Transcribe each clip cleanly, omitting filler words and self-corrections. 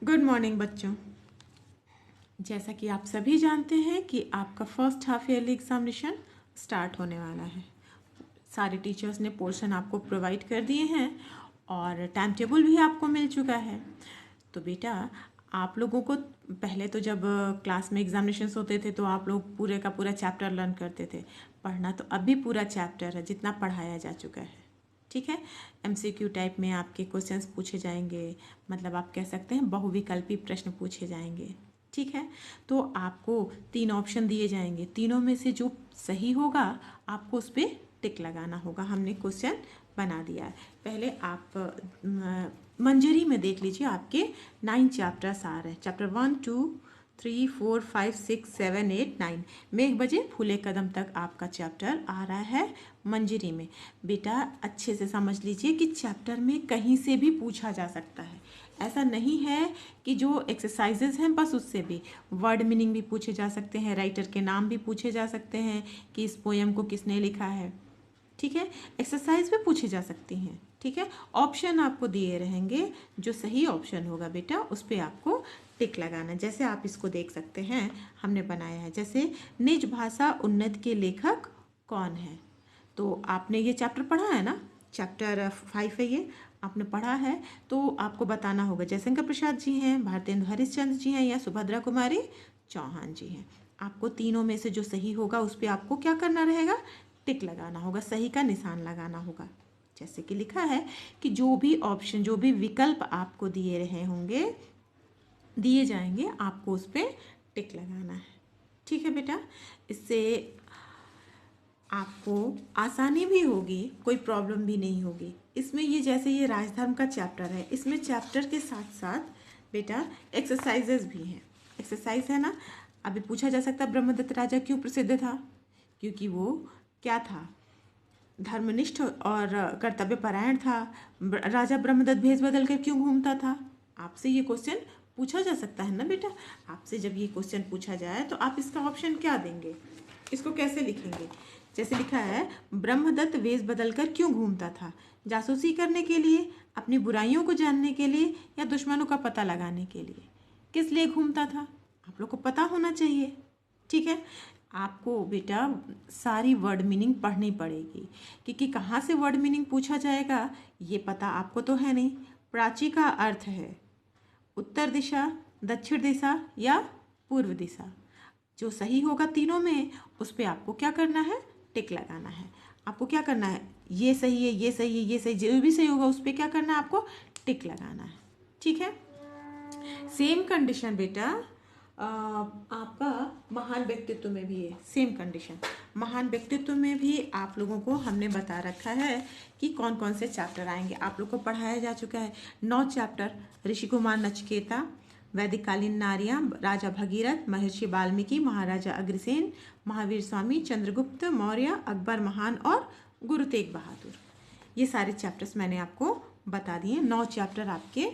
Good morning बच्चों। जैसा कि आप सभी जानते हैं कि आपका first half yearly examination start होने वाला है। सारे टीचर्स ने पोर्शन आपको प्रोवाइड कर दिए हैं और टाइम टेबल भी आपको मिल चुका है। तो बेटा, आप लोगों को पहले तो जब क्लास में एग्जामिनेशंस होते थे तो आप लोग पूरे का पूरा चैप्टर लर्न करते थे। पढ़ना तो अभी पूरा चैप्टर है जितना पढ़ाया जा चुका है। ठीक है। एमसीक्यू टाइप में आपके क्वेश्चंस पूछे जाएंगे, मतलब आप कह सकते हैं बहुविकल्पी प्रश्न पूछे जाएंगे। ठीक है। तो आपको 3 ऑप्शन दिए जाएंगे, तीनों में से जो सही होगा आपको उस पर टिक लगाना होगा। हमने क्वेश्चन बना दिया है। पहले आप मंजरी में देख लीजिए, आपके 9 चैप्टर्स आ रहे हैं। चैप्टर 1, 2, 3, 4, 5, 6, 7, 8, 9 में 1 बजे फूले कदम तक आपका चैप्टर आ रहा है मंजरी में। बेटा अच्छे से समझ लीजिए कि चैप्टर में कहीं से भी पूछा जा सकता है। ऐसा नहीं है कि जो एक्सरसाइजेज हैं बस उससे भी वर्ड मीनिंग भी पूछे जा सकते हैं, राइटर के नाम भी पूछे जा सकते हैं कि इस पोएम को किसने लिखा है। ठीक है। एक्सरसाइज भी पूछी जा सकती हैं। ठीक है। ऑप्शन आपको दिए रहेंगे, जो सही ऑप्शन होगा बेटा उस पर आपको टिक लगाना। जैसे आप इसको देख सकते हैं, हमने बनाया है जैसे निज भाषा उन्नत के लेखक कौन है। तो आपने ये चैप्टर पढ़ा है ना, चैप्टर 5 है ये, आपने पढ़ा है। तो आपको बताना होगा जयशंकर प्रसाद जी हैं, भारतेंदु हरिश्चंद्र जी हैं या सुभद्रा कुमारी चौहान जी हैं। आपको तीनों में से जो सही होगा उस पर आपको क्या करना रहेगा, टिक लगाना होगा, सही का निशान लगाना होगा। जैसे कि लिखा है कि जो भी ऑप्शन, जो भी विकल्प आपको दिए रहे होंगे, दिए जाएंगे, आपको उस पर टिक लगाना है। ठीक है बेटा, इससे आपको आसानी भी होगी, कोई प्रॉब्लम भी नहीं होगी इसमें। ये जैसे ये राजधर्म का चैप्टर है, इसमें चैप्टर के साथ साथ बेटा एक्सरसाइजेज भी हैं। एक्सरसाइज है ना, अभी पूछा जा सकता है ब्रह्मदत्त राजा क्यों प्रसिद्ध था, क्योंकि वो क्या था, धर्मनिष्ठ और कर्तव्यपरायण था। राजा ब्रह्मदत्त भेष बदल कर क्यों घूमता था। आपसे ये क्वेश्चन पूछा जा सकता है ना बेटा। आपसे जब ये क्वेश्चन पूछा जाए तो आप इसका ऑप्शन क्या देंगे, इसको कैसे लिखेंगे। जैसे लिखा है, ब्रह्मदत्त वेश बदलकर क्यों घूमता था, जासूसी करने के लिए, अपनी बुराइयों को जानने के लिए, या दुश्मनों का पता लगाने के लिए। किस लिए घूमता था, आप लोग को पता होना चाहिए। ठीक है। आपको बेटा सारी वर्ड मीनिंग पढ़नी पड़ेगी, क्योंकि कहाँ से वर्ड मीनिंग पूछा जाएगा ये पता आपको तो है नहीं। प्राची का अर्थ है उत्तर दिशा, दक्षिण दिशा या पूर्व दिशा। जो सही होगा तीनों में उस पर आपको क्या करना है, टिक लगाना है। आपको क्या करना है, ये सही है, ये सही है, ये सही, जो भी सही होगा उस पर क्या करना है, आपको टिक लगाना है। ठीक है। सेम कंडीशन बेटा आपका महान व्यक्तित्व में भी है। सेम कंडीशन महान व्यक्तित्व में भी आप लोगों को हमने बता रखा है कि कौन कौन से चैप्टर आएंगे। आप लोग को पढ़ाया जा चुका है 9 चैप्टर, ऋषि कुमार नचिकेता, वैदिक कालीन नारियां, राजा भगीरथ, महर्षि वाल्मीकि, महाराजा अग्रसेन, महावीर स्वामी, चंद्रगुप्त मौर्य, अकबर महान और गुरु तेग बहादुर। ये सारे चैप्टर्स मैंने आपको बता दिए। 9 चैप्टर आपके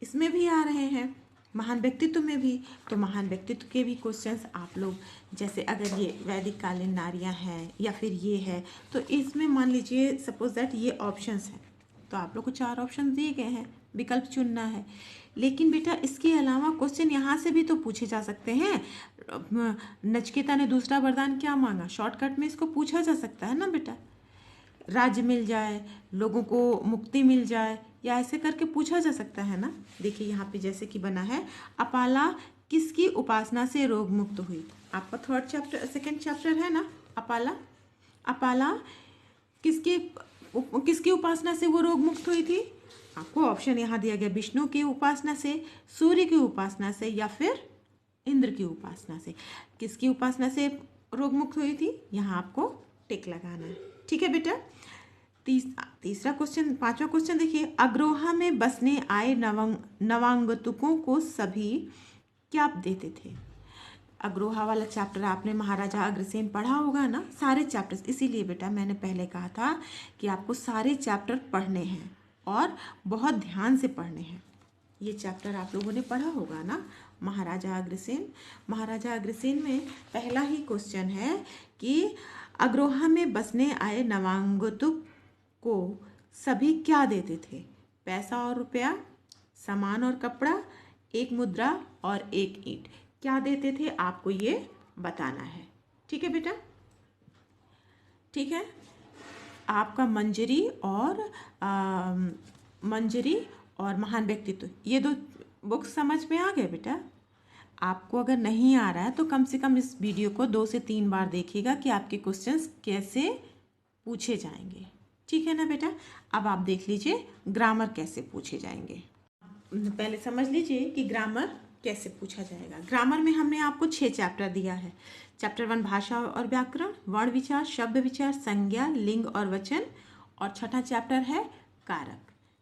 इसमें भी आ रहे हैं, महान व्यक्तित्व में भी। तो महान व्यक्तित्व के भी क्वेश्चंस आप लोग, जैसे अगर ये वैदिक कालीन नारियां हैं या फिर ये है, तो इसमें मान लीजिए सपोज दैट ये ऑप्शंस हैं, तो आप लोग को 4 ऑप्शन दिए गए हैं, विकल्प चुनना है। लेकिन बेटा इसके अलावा क्वेश्चन यहाँ से भी तो पूछे जा सकते हैं। नचिकेता ने दूसरा वरदान क्या मांगा, शॉर्टकट में इसको पूछा जा सकता है ना बेटा। राज्य मिल जाए, लोगों को मुक्ति मिल जाए, या ऐसे करके पूछा जा सकता है ना। देखिए यहाँ पे जैसे कि बना है, अपाला किसकी उपासना से रोग मुक्त हुई। आपका 3rd चैप्टर 2nd चैप्टर है ना अपाला। अपाला किसकी उपासना से वो रोग मुक्त हुई थी। आपको ऑप्शन यहाँ दिया गया, विष्णु की उपासना से, सूर्य की उपासना से, या फिर इंद्र की उपासना से। किसकी उपासना से रोग मुक्त हुई थी, यहाँ आपको टिक लगाना है। ठीक है बेटा। तीसरा क्वेश्चन, 5वां क्वेश्चन देखिए, अग्रोहा में बसने आए नवांगतुकों को सभी क्या देते थे। अग्रोहा वाला चैप्टर आपने महाराजा अग्रसेन पढ़ा होगा ना, सारे चैप्टर्स। इसीलिए बेटा मैंने पहले कहा था कि आपको सारे चैप्टर पढ़ने हैं और बहुत ध्यान से पढ़ने हैं। ये चैप्टर आप लोगों ने पढ़ा होगा ना, महाराजा अग्रसेन। महाराजा अग्रसेन में पहला ही क्वेश्चन है कि अग्रोहा में बसने आए नवांगतुक को सभी क्या देते थे, पैसा और रुपया, सामान और कपड़ा, एक मुद्रा और एक ईंट। क्या देते थे आपको ये बताना है। ठीक है बेटा, ठीक है। आपका मंजरी और महान व्यक्तित्व, ये दो बुक्स समझ में आ गए बेटा। आपको अगर नहीं आ रहा है तो कम से कम इस वीडियो को 2 से 3 बार देखिएगा कि आपके क्वेश्चंस कैसे पूछे जाएंगे। ठीक है ना बेटा। अब आप देख लीजिए ग्रामर कैसे पूछे जाएंगे। पहले समझ लीजिए कि ग्रामर कैसे पूछा जाएगा। ग्रामर में हमने आपको 6 चैप्टर दिया है। चैप्टर 1 भाषा और व्याकरण, वर्ण विचार, शब्द विचार, संज्ञा, लिंग और वचन, और छठा चैप्टर है कारक।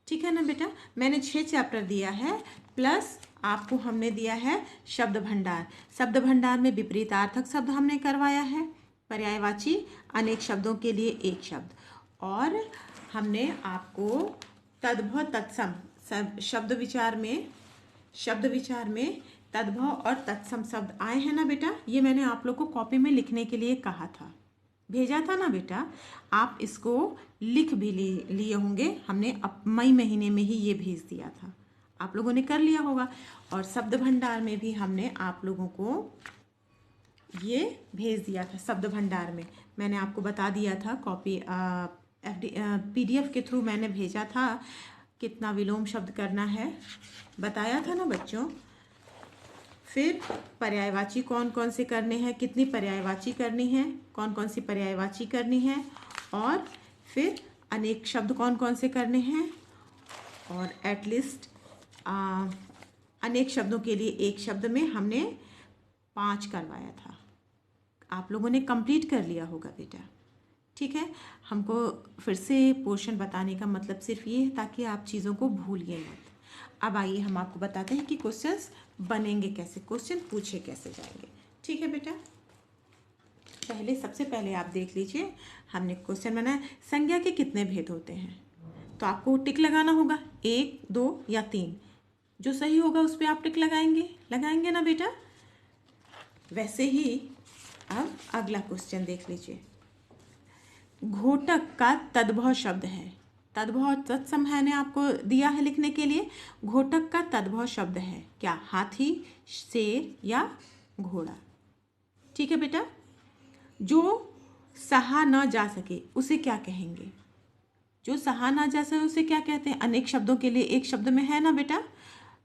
ठीक है ना बेटा। मैंने 6 चैप्टर दिया है, प्लस आपको हमने दिया है शब्द भंडार। शब्द भंडार में विपरीतार्थक शब्द हमने करवाया है, पर्यायवाची अनेक शब्दों के लिए एक शब्द, और हमने आपको तद्भव तत्सम शब्द विचार में तद्भव और तत्सम शब्द आए हैं ना बेटा। ये मैंने आप लोग को कॉपी में लिखने के लिए कहा था, भेजा था ना बेटा। आप इसको लिख भी लिए होंगे, हमने मई महीने में ही ये भेज दिया था, आप लोगों ने कर लिया होगा। और शब्द भंडार में भी हमने आप लोगों को ये भेज दिया था। शब्द भंडार में मैंने आपको बता दिया था, कॉपी PDF के थ्रू मैंने भेजा था। कितना विलोम शब्द करना है बताया था ना बच्चों। फिर पर्यायवाची कौन कौन से करने हैं, कितनी पर्यायवाची करनी है, कौन कौन सी पर्यायवाची करनी है, और फिर अनेक शब्द कौन कौन से करने हैं, और एटलीस्ट अनेक शब्दों के लिए एक शब्द में हमने 5 करवाया था। आप लोगों ने कंप्लीट कर लिया होगा बेटा। ठीक है। हमको फिर से पोर्शन बताने का मतलब सिर्फ ये है ताकि आप चीज़ों को भूलिए मत। अब आइए हम आपको बताते हैं कि क्वेश्चंस बनेंगे कैसे, क्वेश्चन पूछे कैसे जाएंगे। ठीक है बेटा। सबसे पहले आप देख लीजिए, हमने क्वेश्चन बनाया संज्ञा के कितने भेद होते हैं, तो आपको टिक लगाना होगा 1, 2 या 3। जो सही होगा उस पर आप टिक लगाएंगे ना बेटा। वैसे ही अब अगला क्वेश्चन देख लीजिए। घोटक का तद्भव शब्द है, तद्भव तत्सम है ने आपको दिया है लिखने के लिए। घोटक का तद्भव शब्द है क्या, हाथी, शेर या घोड़ा। ठीक है बेटा। जो सहा न जा सके उसे क्या कहेंगे, जो सहा ना जा सके उसे क्या कहते हैं। अनेक शब्दों के लिए एक शब्द में है ना बेटा,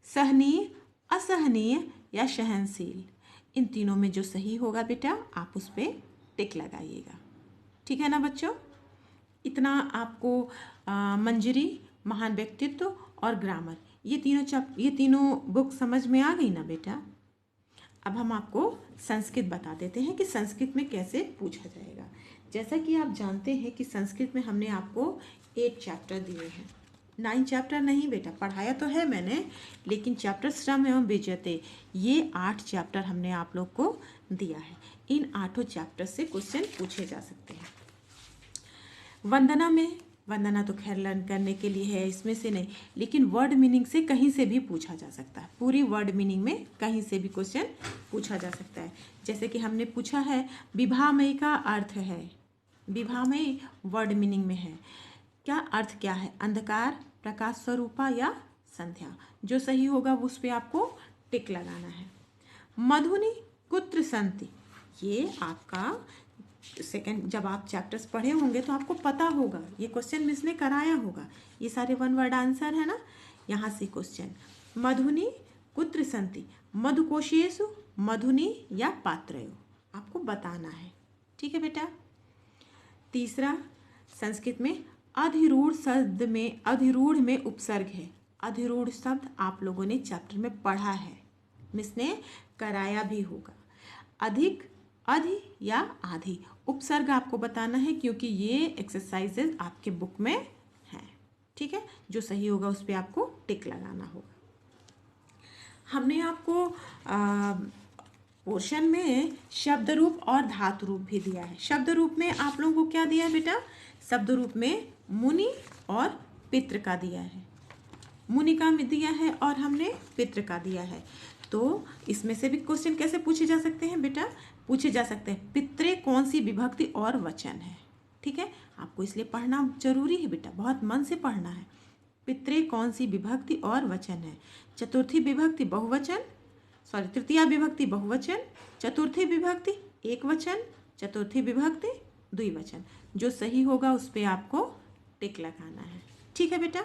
सहनीय, असहनीय या सहनशील। इन तीनों में जो सही होगा बेटा आप उस पर टिक लगाइएगा। ठीक है ना बच्चों। इतना आपको मंजरी, महान व्यक्तित्व और ग्रामर, ये तीनों बुक समझ में आ गई ना बेटा। अब हम आपको संस्कृत बता देते हैं कि संस्कृत में कैसे पूछा जाएगा। जैसा कि आप जानते हैं कि संस्कृत में हमने आपको 8 चैप्टर दिए हैं। 9 चैप्टर नहीं बेटा, पढ़ाया तो है मैंने, लेकिन चैप्टर श्रम एवं विजयते ये 8 चैप्टर हमने आप लोग को दिया है। इन 8 चैप्टर से क्वेश्चन पूछे जा सकते हैं। वंदना तो खैर लर्न करने के लिए है, इसमें से नहीं, लेकिन वर्ड मीनिंग से कहीं से भी पूछा जा सकता है। पूरी वर्ड मीनिंग में कहीं से भी क्वेश्चन पूछा जा सकता है। जैसे कि हमने पूछा है विभामयी का अर्थ है, विभामयी वर्ड मीनिंग में है, क्या अर्थ क्या है, अंधकार, प्रकाश स्वरूपा या संध्या। जो सही होगा उस पर आपको टिक लगाना है। मधुनी कुत्र संति, ये आपका सेकंड, जब आप चैप्टर्स पढ़े होंगे तो आपको पता होगा, ये क्वेश्चन मिस ने कराया होगा। ये सारे 1 वर्ड आंसर है ना, यहाँ से क्वेश्चन। मधुनी कुत्र संति, मधुकोशेषु, मधुनी या पात्रयो, आपको बताना है। ठीक है बेटा। तीसरा, संस्कृत में अधिरूढ़ में उपसर्ग है। अधिरूढ़ शब्द आप लोगों ने चैप्टर में पढ़ा है, मिस ने कराया भी होगा। अधिक, अधि या आधी, उपसर्ग आपको बताना है क्योंकि ये एक्सरसाइजेज आपके बुक में हैं। ठीक है। जो सही होगा उस पर आपको टिक लगाना होगा। हमने आपको पोर्शन में शब्द रूप और धातु रूप भी दिया है। शब्द रूप में आप लोगों को क्या दिया है बेटा, शब्द रूप में मुनि और पितृ का दिया है, मुनि का दिया है और हमने पितृ का दिया है। तो इसमें से भी क्वेश्चन कैसे पूछे जा सकते हैं बेटा, पूछे जा सकते हैं पितृ कौन सी विभक्ति और वचन है। ठीक है। आपको इसलिए पढ़ना जरूरी है बेटा, बहुत मन से पढ़ना है। पितरे कौन सी विभक्ति और वचन है? चतुर्थी विभक्ति बहुवचन, सॉरी तृतीया विभक्ति बहुवचन, चतुर्थी विभक्ति एक वचन, चतुर्थी विभक्ति द्विवचन। जो सही होगा उस पर आपको टिक लगाना है। ठीक है बेटा,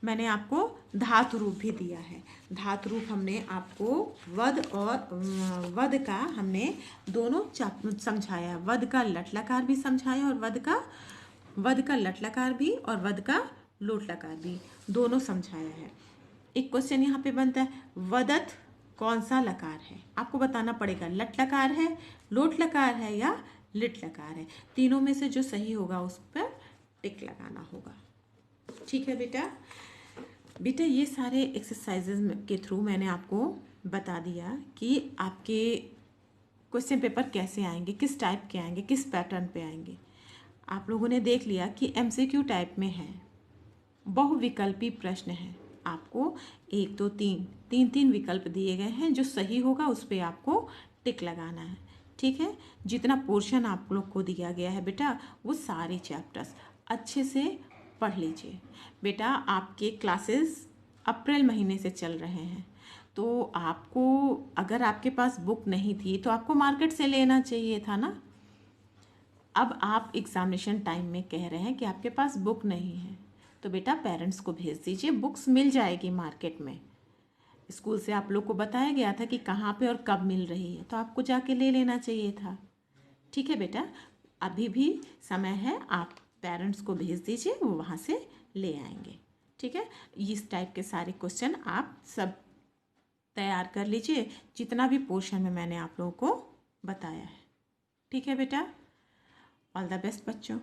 मैंने आपको धातु रूप भी दिया है। धातु रूप हमने आपको वद और वद का हमने दोनों समझाया। वद का लट लकार भी समझाया और वद का लट लकार भी और वद का लोट लकार भी दोनों समझाया है। एक क्वेश्चन यहाँ पे बनता है, वदत कौन सा लकार है? आपको बताना पड़ेगा लट लकार है, लोट लकार है या लिट लकार है। तीनों में से जो सही होगा उस पर टिक लगाना होगा। ठीक है बेटा ये सारे एक्सरसाइजेज के थ्रू मैंने आपको बता दिया कि आपके क्वेश्चन पेपर कैसे आएंगे, किस टाइप के आएंगे, किस पैटर्न पे आएंगे। आप लोगों ने देख लिया कि एमसीक्यू टाइप में है, बहुविकल्पी प्रश्न है। आपको 1 2 3 विकल्प दिए गए हैं। जो सही होगा उस पर आपको टिक लगाना है। ठीक है, जितना पोर्शन आप लोग को दिया गया है बेटा वो सारे चैप्टर्स अच्छे से पढ़ लीजिए। बेटा आपके क्लासेस अप्रैल महीने से चल रहे हैं, तो आपको अगर आपके पास बुक नहीं थी तो आपको मार्केट से लेना चाहिए था ना। अब आप एग्जामिनेशन टाइम में कह रहे हैं कि आपके पास बुक नहीं है, तो बेटा पेरेंट्स को भेज दीजिए, बुक्स मिल जाएगी मार्केट में। स्कूल से आप लोग को बताया गया था कि कहाँ पे और कब मिल रही है, तो आपको जाके ले लेना चाहिए था। ठीक है बेटा, अभी भी समय है, आप पेरेंट्स को भेज दीजिए, वो वहाँ से ले आएंगे। ठीक है, इस टाइप के सारे क्वेश्चन आप सब तैयार कर लीजिए, जितना भी पोर्शन में मैंने आप लोगों को बताया है। ठीक है बेटा, ऑल द बेस्ट बच्चों।